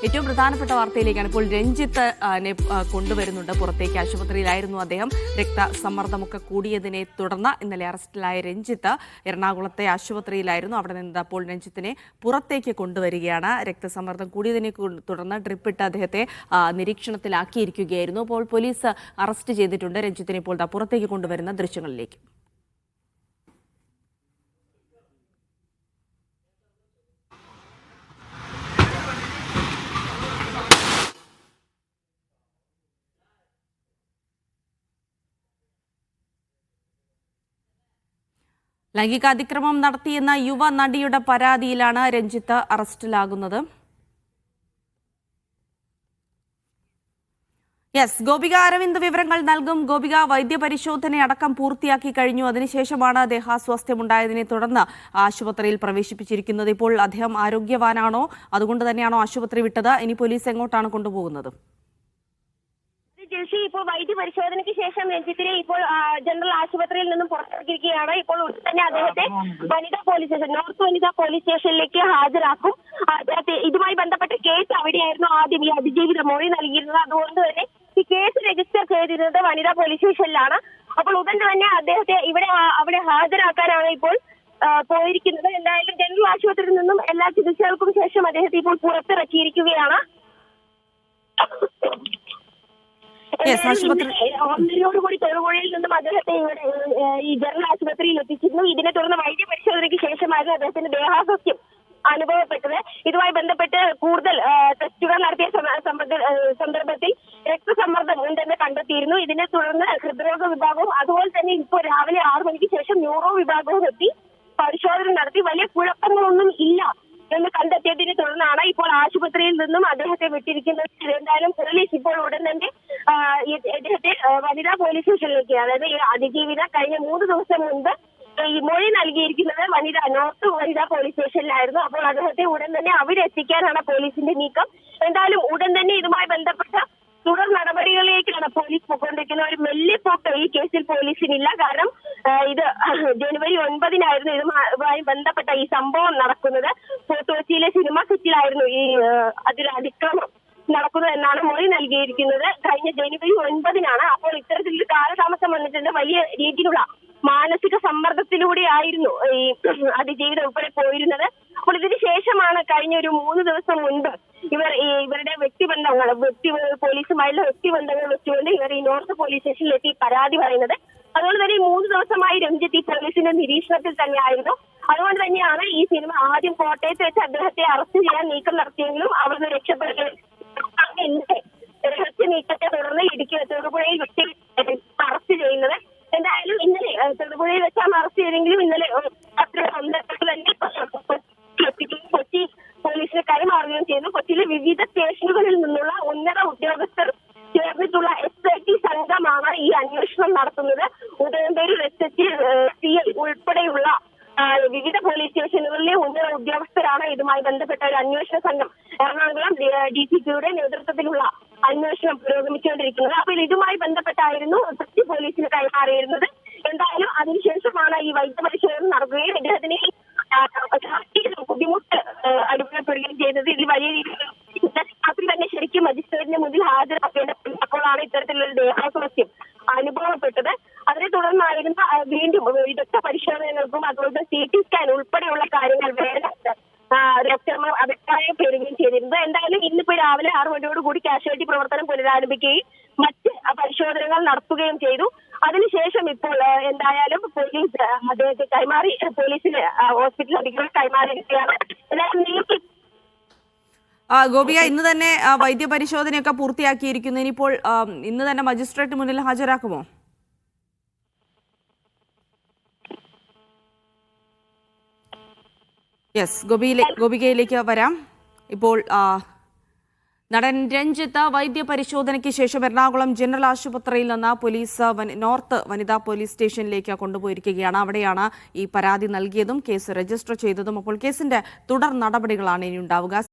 ഏറ്റവും പ്രധാനപ്പെട്ട വാർത്തയിലേക്കാണ്. ഇപ്പോൾ രഞ്ജിത്ത് കൊണ്ടുവരുന്നുണ്ട് പുറത്തേക്ക്. ആശുപത്രിയിലായിരുന്നു അദ്ദേഹം. രക്തസമ്മർദ്ദമൊക്കെ കൂടിയതിനെ തുടർന്ന് ഇന്നലെ അറസ്റ്റിലായ രഞ്ജിത്ത് എറണാകുളത്തെ ആശുപത്രിയിലായിരുന്നു. അവിടെ നിന്ന് അപ്പോൾ രഞ്ജിത്തിനെ പുറത്തേക്ക് കൊണ്ടുവരികയാണ്. രക്തസമ്മർദ്ദം കൂടിയതിനെ തുടർന്ന് ഡ്രിപ്പിട്ട് അദ്ദേഹത്തെ നിരീക്ഷണത്തിലാക്കിയിരിക്കുകയായിരുന്നു. അപ്പോൾ പോലീസ് അറസ്റ്റ് ചെയ്തിട്ടുണ്ട്. രഞ്ജിത്തിനെ ഇപ്പോൾ പുറത്തേക്ക് കൊണ്ടുവരുന്ന ദൃശ്യങ്ങളിലേക്ക്. ലൈംഗികാതിക്രമം നടത്തിയെന്ന യുവ നടിയുടെ പരാതിയിലാണ് രഞ്ജിത്ത് അറസ്റ്റിലാകുന്നത്. ഗോപിക അരവിന്ദ് വിവരങ്ങൾ നൽകും. ഗോപിക, വൈദ്യപരിശോധന അടക്കം പൂർത്തിയാക്കി കഴിഞ്ഞു. അതിനുശേഷമാണ് ദേഹാസ്വാസ്ഥ്യമുണ്ടായതിനെ തുടർന്ന് ആശുപത്രിയിൽ പ്രവേശിപ്പിച്ചിരിക്കുന്നത്. ഇപ്പോൾ അദ്ദേഹം ആരോഗ്യവാനാണോ? അതുകൊണ്ട് തന്നെയാണോ ആശുപത്രി വിട്ടത്? ഇനി പോലീസ് എങ്ങോട്ടാണ് കൊണ്ടുപോകുന്നത്? ഇപ്പോൾ വൈദ്യപരിശോധനയ്ക്ക് ശേഷം രഞ്ജിത്തിനെ ഇപ്പോൾ ജനറൽ ആശുപത്രിയിൽ നിന്നും പുറത്തിറക്കിയിരിക്കുകയാണ്. ഇപ്പോൾ ഉടൻ തന്നെ അദ്ദേഹത്തെ വനിതാ പോലീസ് സ്റ്റേഷൻ, നോർത്ത് വനിതാ പോലീസ് സ്റ്റേഷനിലേക്ക് ഹാജരാക്കും. ഇതുമായി ബന്ധപ്പെട്ട കേസ് അവിടെയായിരുന്നു ആദ്യം ഈ അതിജീവിത മൊഴി നൽകിയിരുന്നത്. അതുകൊണ്ട് തന്നെ ഈ കേസ് രജിസ്റ്റർ ചെയ്തിരുന്നത് വനിതാ പോലീസ് സ്റ്റേഷനിലാണ്. അപ്പോൾ ഉടൻ തന്നെ അദ്ദേഹത്തെ അവിടെ ഹാജരാക്കാനാണ് ഇപ്പോൾ പോയിരിക്കുന്നത്. എന്തായാലും ജനറൽ ആശുപത്രിയിൽ നിന്നും എല്ലാ ചികിത്സകൾക്കും ശേഷം അദ്ദേഹത്തെ ഇപ്പോൾ പുറത്തിറക്കിയിരിക്കുകയാണ്. ഒന്നരയോടുകൂടി തൊടുപുഴയിൽ നിന്നും അദ്ദേഹത്തെ ഈ ജനറൽ ആശുപത്രിയിൽ എത്തിച്ചിരുന്നു. ഇതിനെ തുടർന്ന് വൈദ്യപരിശോധനയ്ക്ക് ശേഷമായിരുന്നു അദ്ദേഹത്തിന്റെ ദേഹാസ്വാസ്ഥ്യം അനുഭവപ്പെട്ടത്. ഇതുമായി ബന്ധപ്പെട്ട് കൂടുതൽ ടെസ്റ്റുകൾ നടത്തിയ സന്ദർഭത്തിൽ രക്തസമ്മർദ്ദം ഉണ്ടെന്ന് കണ്ടെത്തിയിരുന്നു. ഇതിനെ തുടർന്ന് ഹൃദ്രോഗ വിഭാഗവും അതുപോലെ തന്നെ ഇപ്പോൾ രാവിലെ 6 മണിക്ക് ശേഷം ന്യൂറോ വിഭാഗവും എത്തി പരിശോധന നടത്തി. വലിയ കുഴപ്പങ്ങളൊന്നും ഇല്ല എന്ന് കണ്ടെത്തിയതിനെ തുടർന്നാണ് ഇപ്പോൾ ആശുപത്രിയിൽ നിന്നും അദ്ദേഹത്തെ വിട്ടിരിക്കുന്നത്. എന്തായാലും പോലീസ് ഇപ്പോൾ ഉടൻ തന്നെ അദ്ദേഹത്തെ വനിതാ പോലീസ് സ്റ്റേഷനിലേക്ക്, അതായത് ഈ അതിജീവിത കഴിഞ്ഞ 3 ദിവസം മുൻപ് ഈ മൊഴി നൽകിയിരിക്കുന്നത് നോർത്ത് വനിതാ പോലീസ് സ്റ്റേഷനിലായിരുന്നു. അപ്പോൾ അദ്ദേഹത്തെ ഉടൻ തന്നെ അവിടെ എത്തിക്കാനാണ് പോലീസിന്റെ നീക്കം. എന്തായാലും ഉടൻ തന്നെ ഇതുമായി ബന്ധപ്പെട്ട തുടർ നടപടികളിലേക്കാണ് പോലീസ് പോയിക്കൊണ്ടിരിക്കുന്നത്. ഒരു മെല്ലിപ്പോക്ക് ഈ കേസിൽ പോലീസിനില്ല. കാരണം ഇത് ജനുവരി 9-നായിരുന്നു ഇതുമായി ബന്ധപ്പെട്ട ഈ സംഭവം നടക്കുന്നത്. കൊച്ചിയിലെ സിനിമ സെറ്റിലായിരുന്നു ഈ അതിക്രമം നടക്കുന്നത് എന്നാണ് മൊഴി നൽകിയിരിക്കുന്നത്. കഴിഞ്ഞ ജനുവരി 9-നാണ്. അപ്പോൾ ഇത്തരത്തിലൊരു കാലതാമസം വന്നിട്ടുണ്ട്. വലിയ രീതിയിലുള്ള മാനസിക സമ്മർദ്ദത്തിലൂടെയായിരുന്നു ഈ അതിജീവിതം ഉൾപ്പെടെ പോയിരുന്നത്. അപ്പോൾ ഇതിന് ശേഷമാണ് കഴിഞ്ഞ ഒരു 3 ദിവസം മുൻപ് ഇവരുടെ വ്യക്തിബന്ധങ്ങൾ പോലീസുമായുള്ള വ്യക്തിബന്ധങ്ങൾ വെച്ചുകൊണ്ട് ഇവർ ഈ നോർത്ത് പോലീസ് സ്റ്റേഷനിലെത്തി പരാതി പറയുന്നത്. അതുകൊണ്ട് തന്നെ ഈ 3 ദിവസമായി രഞ്ജിത്ത് ഈ പോലീസിന്റെ നിരീക്ഷണത്തിൽ തന്നെയായിരുന്നു. അതുകൊണ്ട് തന്നെയാണ് ഈ സിനിമ ആദ്യം കോട്ടയത്ത് വെച്ച് അദ്ദേഹത്തെ അറസ്റ്റ് ചെയ്യാൻ നീക്കം നടത്തിയെങ്കിലും അവിടുന്ന് രക്ഷപ്പെടുന്നത്. രഹസ്യ നീക്കത്തെ തുടർന്ന് ഇടുക്കി തൊടുപുഴയിൽ വെച്ച് അറസ്റ്റ് ചെയ്യുന്നത്. എന്തായാലും ഇന്നലെ തൊടുപുഴയിൽ വെച്ചാണ് അറസ്റ്റ് ചെയ്തെങ്കിലും ഇന്നലെ തന്നെ കൊച്ചി പോലീസിന് കൈമാറുകയും ചെയ്തു. കൊച്ചിയിലെ വിവിധ സ്റ്റേഷനുകളിൽ നിന്നുള്ള ഉന്നത ഉദ്യോഗസ്ഥർ ചേർന്നിട്ടുള്ള SIT സംഘമാണ് ഈ അന്വേഷണം നടത്തുന്നത്. ഉദയംപേരൂർ SHI CI ഉൾപ്പെടെയുള്ള വിവിധ പോലീസ് സ്റ്റേഷനുകളിലെ ഉന്നത ഉദ്യോഗസ്ഥരാണ് ഇതുമായി ബന്ധപ്പെട്ട ഒരു അന്വേഷണ സംഘം എറണാകുളം DCPയുടെ നേതൃത്വത്തിലുള്ള അന്വേഷണം പുരോഗമിച്ചുകൊണ്ടിരിക്കുന്നത്. അപ്പോൾ ഇതുമായി ബന്ധപ്പെട്ടായിരുന്നു കൊച്ചി പോലീസിന് കൈമാറിയിരുന്നത്. എന്തായാലും അതിനുശേഷമാണ് ഈ വൈദ്യപരിശോധന നടക്കുകയും ഇദ്ദേഹത്തിന് ബുദ്ധിമുട്ട് അനുഭവപ്പെടുകയും ചെയ്തത്. ഇതിൽ വലിയ രീതിയിൽ രാത്രി തന്നെ ശരിക്കും മജിസ്ട്രേറ്റിന് മുന്നിൽ ഹാജരാക്കേണ്ടപ്പോഴാണ് ഇത്തരത്തിലുള്ള ദേഹാസ്വാസ്ഥ്യം അനുഭവപ്പെട്ടത്. അതിനെ തുടർന്നായിരുന്നു വീണ്ടും വിദഗ്ധ പരിശോധനകൾക്കും അതുപോലെ CT സ്കാൻ ഉൾപ്പെടെയുള്ള കാര്യങ്ങൾ ഡോക്ടർമാർ അഭിപ്രായം പെരുകയും ചെയ്തിരുന്നത്. എന്തായാലും ഇന്നിപ്പോ രാവിലെ 6 മണിയോടുകൂടി കാഷ്വാലിറ്റി പ്രവർത്തനം പുനരാരംഭിക്കുകയും മറ്റ് പരിശോധനകൾ നടത്തുകയും ചെയ്തു. അതിനുശേഷം ഇപ്പോൾ എന്തായാലും പോലീസ് അദ്ദേഹത്തെ കൈമാറി, പോലീസിന് ഹോസ്പിറ്റൽ അധികൃതർ കൈമാറിയിരിക്കുകയാണ്. എന്തായാലും ഗോപിക, ഇന്ന് തന്നെ വൈദ്യപരിശോധനയൊക്കെ പൂർത്തിയാക്കിയിരിക്കുന്നു. ഇനിയിപ്പോൾ ഇന്ന് തന്നെ മജിസ്ട്രേറ്റ് മുന്നിൽ ഹാജരാക്കുമോ? ഗോപികയിലേക്ക് വരാം. ഇപ്പോൾ നടൻ രഞ്ജിത്ത് വൈദ്യപരിശോധനയ്ക്ക് ശേഷം എറണാകുളം ജനറൽ ആശുപത്രിയിൽ നിന്ന് പോലീസ് നോർത്ത് വനിതാ പോലീസ് സ്റ്റേഷനിലേക്ക് കൊണ്ടുപോയിരിക്കുകയാണ്. അവിടെയാണ് ഈ പരാതി നൽകിയതും കേസ് രജിസ്റ്റർ ചെയ്തതും. അപ്പോൾ കേസിന്റെ തുടർ നടപടികളാണ് ഇനി ഉണ്ടാവുക.